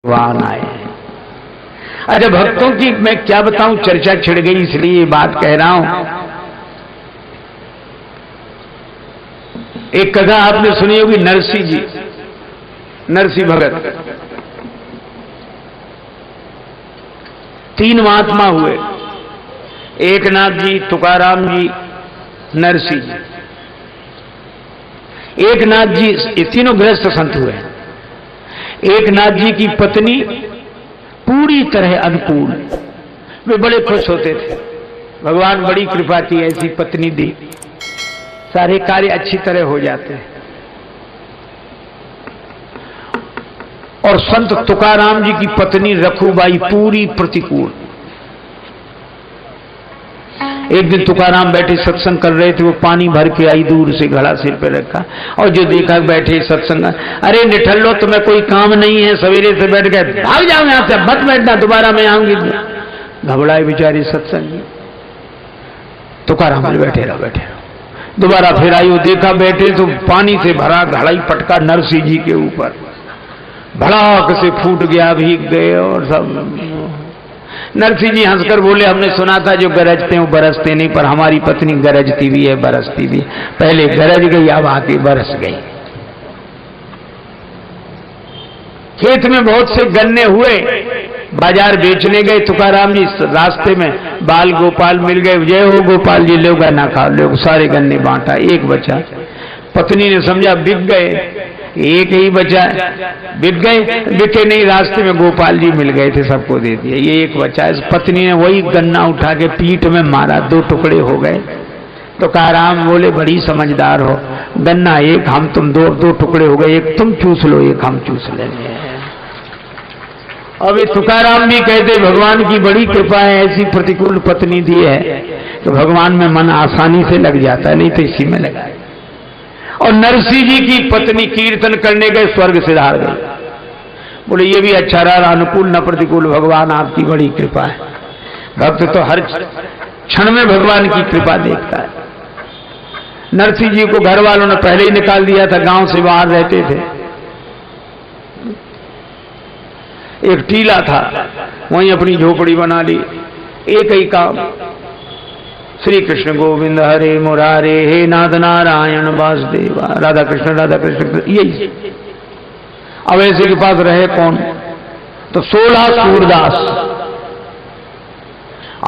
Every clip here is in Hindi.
भगवान आए। अच्छा, भक्तों की मैं क्या बताऊं, चर्चा छिड़ गई इसलिए ये बात कह रहा हूं। एक कथा आपने सुनी होगी, नरसिंह जी, नरसिंह भगत। तीन महात्मा हुए, एकनाथ जी, तुकाराम जी, नरसिंह जी। एकनाथ जी, ये तीनों गृहस्थ संत हुए। एकनाथ जी की पत्नी पूरी तरह अनुकूल, वे बड़े खुश होते थे, भगवान बड़ी कृपा की ऐसी पत्नी दी, सारे कार्य अच्छी तरह हो जाते हैं। और संत तुकाराम जी की पत्नी रखूबाई पूरी प्रतिकूल। एक दिन तुकाराम बैठे सत्संग कर रहे थे, वो पानी भर के आई, दूर से घड़ा सिर पे रखा, और जो देखा बैठे सत्संग, अरे निठल्लो तुम्हें कोई काम नहीं है, सवेरे से बैठ गए, भाग जाओ यहां से, मत बैठना, दोबारा मैं आऊंगी। घबराए बेचारे सत्संग। तुकाराम बैठे रहो बैठे रहो। दोबारा फिर आई, वो देखा बैठे तो पानी से भरा घड़ा ही पटका नरसिंह जी के ऊपर, भड़ाक से फूट गया, भीग गए और सब। नरसिंह जी हंसकर बोले, हमने सुना था जो गरजते हैं बरसते नहीं, पर हमारी पत्नी गरजती भी है बरसती भी। पहले गरज गई, अब आके बरस गई। खेत में बहुत से गन्ने हुए, बाजार बेचने गए तुकाराम जी, रास्ते में बाल गोपाल मिल गए, जय हो गोपाल जी, लो गन्ना खाओ, लो। सारे गन्ने बांटा, एक बचा। पत्नी ने समझा बिक गए, एक ही बचा, बिक गए, बिके नहीं, रास्ते में गोपाल जी मिल गए थे, सबको दे दिया, ये एक बचा। इस पत्नी ने वही गन्ना उठा के पीठ में मारा, दो टुकड़े हो गए। तो तुकाराम बोले, बड़ी समझदार हो, गन्ना एक, हम तुम दो, दो टुकड़े हो गए, एक तुम चूस लो, एक हम चूस लेंगे। अब ये तुकाराम भी कहते, भगवान की बड़ी कृपा है, ऐसी प्रतिकूल पत्नी दी है तो भगवान में मन आसानी से लग जाता है, नहीं तो इसी में लगा। और नरसिंह जी की पत्नी कीर्तन करने गए, स्वर्ग से हार गई। बोले ये भी अच्छा रहा, अनुकूल न प्रतिकूल, भगवान आपकी बड़ी कृपा है। भक्त तो हर क्षण में भगवान की कृपा देखता है। नरसिंह जी को घर वालों ने पहले ही निकाल दिया था, गांव से बाहर रहते थे। एक टीला था, वहीं अपनी झोपड़ी बना ली, एक ही काम, श्री कृष्ण गोविंद हरे मुरारे, हे नाथ नारायण वासुदेवा, राधा कृष्ण यही। अब ऐसे के पास रहे कौन, तो 16 सूरदास।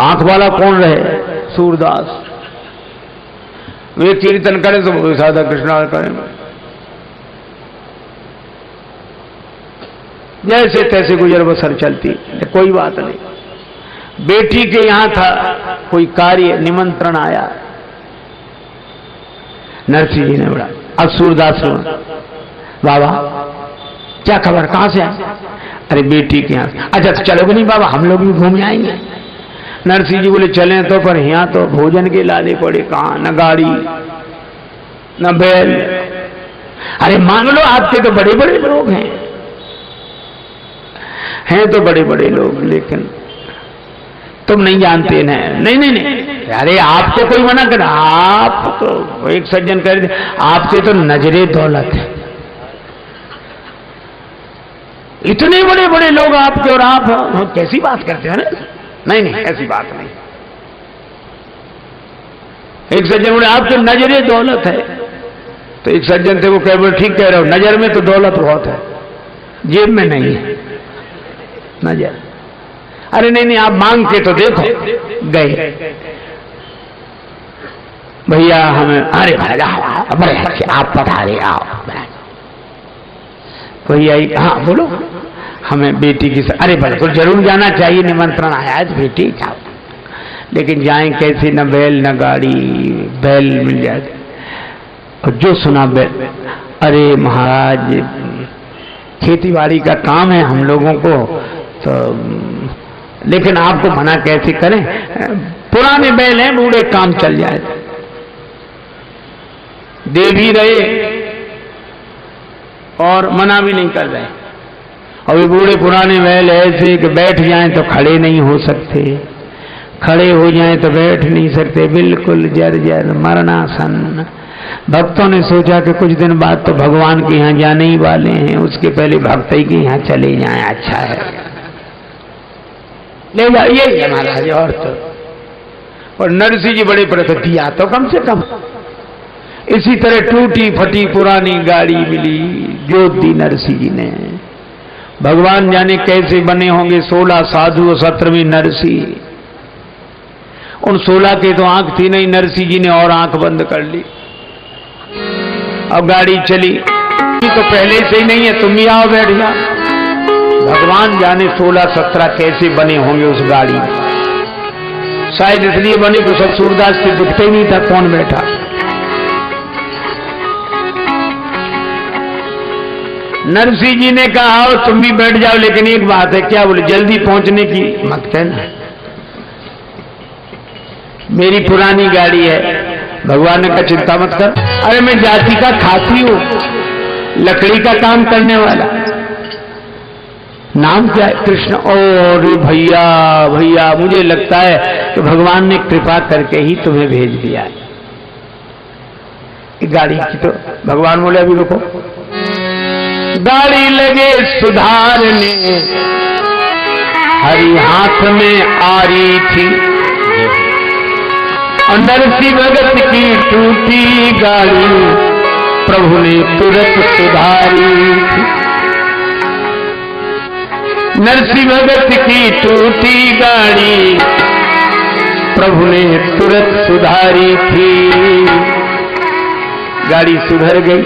आंख वाला कौन रहे, सूरदास। वे कीर्तन करें तो राधा कृष्ण करें, जैसे तैसे गुजर बसर चलती, कोई बात नहीं। बेटी के यहां था कोई कार्य, निमंत्रण आया, नरसिंह जी ने बोला, अब सूरदास बाबा क्या खबर, कहां से आए? अरे बेटी के यहां। अच्छा तो चलोगे नहीं बाबा, हम लोग भी घूम आएंगे। नरसिंह जी बोले, चलें तो, पर यहां तो भोजन के लाने पड़े, कहां, न गाड़ी न बैल। अरे मान लो, आपके तो बड़े बड़े लोग हैं तो बड़े बड़े लोग, लेकिन तुम नहीं जानते ना। नहीं नहीं नहीं, अरे आपको कोई मना कर, आप तो एक सज्जन कह रहे थे, आपसे तो नजरे दौलत है, इतने बड़े बड़े लोग आपके, और आप कैसी बात करते हैं ना। नहीं नहीं, ऐसी बात नहीं। एक सज्जन बोले, आपके नजरे दौलत है। तो एक सज्जन थे, वो कह बोले, ठीक कह रहे हो, नजर में तो दौलत बहुत है, जेब में नहीं है नजर। अरे नहीं नहीं, आप मांग के तो देखो। गए, भैया हमें, अरे भैया आप पधारे, आओ भैया। हाँ बोलो, हमें बेटी की, अरे बिल्कुल जरूर जाना चाहिए, निमंत्रण आया है तो बेटी जाओ, लेकिन जाएं कैसे, न बैल न गाड़ी, बैल मिल जाए। और जो सुना बैल, अरे महाराज खेती बाड़ी का काम है हम लोगों को, तो लेकिन आपको मना कैसे करें, पुराने बैल हैं, बूढ़े काम चल जाए। दे भी रहे और मना भी नहीं कर रहे। और ये बूढ़े पुराने बैल ऐसे कि बैठ जाएं तो खड़े नहीं हो सकते, खड़े हो जाएं तो बैठ नहीं सकते, बिल्कुल जर्जर मरणासन। भक्तों ने सोचा कि कुछ दिन बाद तो भगवान के यहाँ जाने ही वाले हैं, उसके पहले भक्त ही के यहाँ चले जाएं, अच्छा है, ले जाओ, ये महाराज। और नरसिंह जी बड़े प्रकट दिया तो कम से कम। इसी तरह टूटी फटी पुरानी गाड़ी मिली, जोत दी नरसिंह जी ने। भगवान जाने कैसे बने होंगे 16 साधु और 17वीं नरसिंह। उन 16 के तो आंख थी नहीं, नरसिंह जी ने और आंख बंद कर ली। अब गाड़ी चली, तो पहले से ही नहीं है, तुम भी आओ बैठ जाओ। भगवान जाने 16-17 कैसे बने होंगे उस गाड़ी में। शायद इसलिए बने कि सब सूरदास से दिखते ही नहीं था कौन बैठा। नरसिंह जी ने कहा आओ तुम भी बैठ जाओ, लेकिन एक बात है। क्या बोले? जल्दी पहुंचने की मत कहना, मेरी पुरानी गाड़ी है। भगवान ने कहा चिंता मत कर। अरे मैं जाति का खाती हूं, लकड़ी का काम करने वाला। नाम क्या है? कृष्ण। और भैया भैया, मुझे लगता है कि भगवान ने कृपा करके ही तुम्हें भेज दिया है। गाड़ी की तो भगवान बोले अभी रुको। गाड़ी लगे सुधारने, हरी हाथ में आ रही थी, और नरसिंह भगत की टूटी गाड़ी प्रभु ने तुरंत सुधारी थी। नरसिंह भगत की टूटी गाड़ी प्रभु ने तुरंत सुधारी थी। गाड़ी सुधर गई।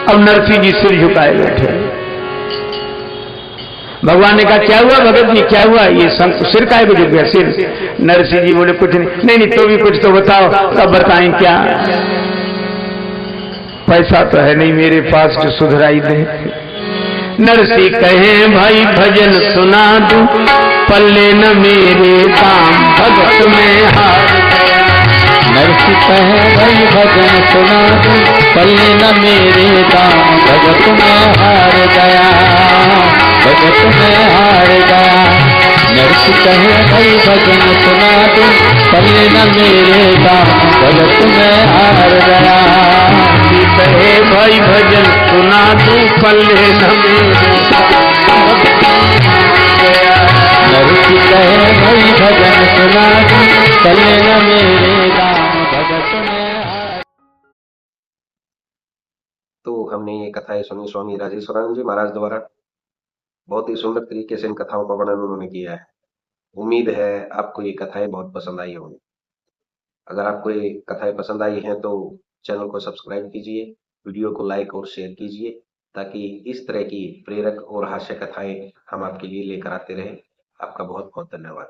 अब नरसिंह जी सिर झुकाए बैठे। भगवान ने कहा क्या हुआ भगत जी, क्या हुआ? ये सिर काहे को झुक गया? सिर। नरसिंह जी बोले कुछ नहीं। नहीं तो भी कुछ तो बताओ। अब बताएं क्या? पैसा तो है नहीं मेरे पास जो सुधराई दे। नरसिंह कहे भाई भजन सुना दूं, पल्ले न मेरे दाम भगत में हार। नरसिंह कहे भाई भजन सुना दूं, पल्ले न मेरे दाम भगत में हार गया, भगत में हार गया। नरसिंह कहे भाई भजन सुना दूं, पल्ले न मेरे दाम भगत में हार गया। कहे भाई भजन सुना दूं, पल्ले न मेरे नरसिंह कहे भाई भजन सुना दूं, पल्ले न मेरे दाम भगत में हार। तो हमने ये कथाएं सुनी स्वामी राजेश्वरानंद जी महाराज द्वारा। बहुत ही सुंदर तरीके से इन कथाओं का वर्णन उन्होंने किया है। उम्मीद है आपको ये कथाएं बहुत पसंद आई होंगी। अगर आपको ये कथाएं पसंद आई हैं तो चैनल को सब्सक्राइब कीजिए, वीडियो को लाइक और शेयर कीजिए, ताकि इस तरह की प्रेरक और हास्य कथाएं हम आपके लिए लेकर आते रहें। आपका बहुत बहुत धन्यवाद।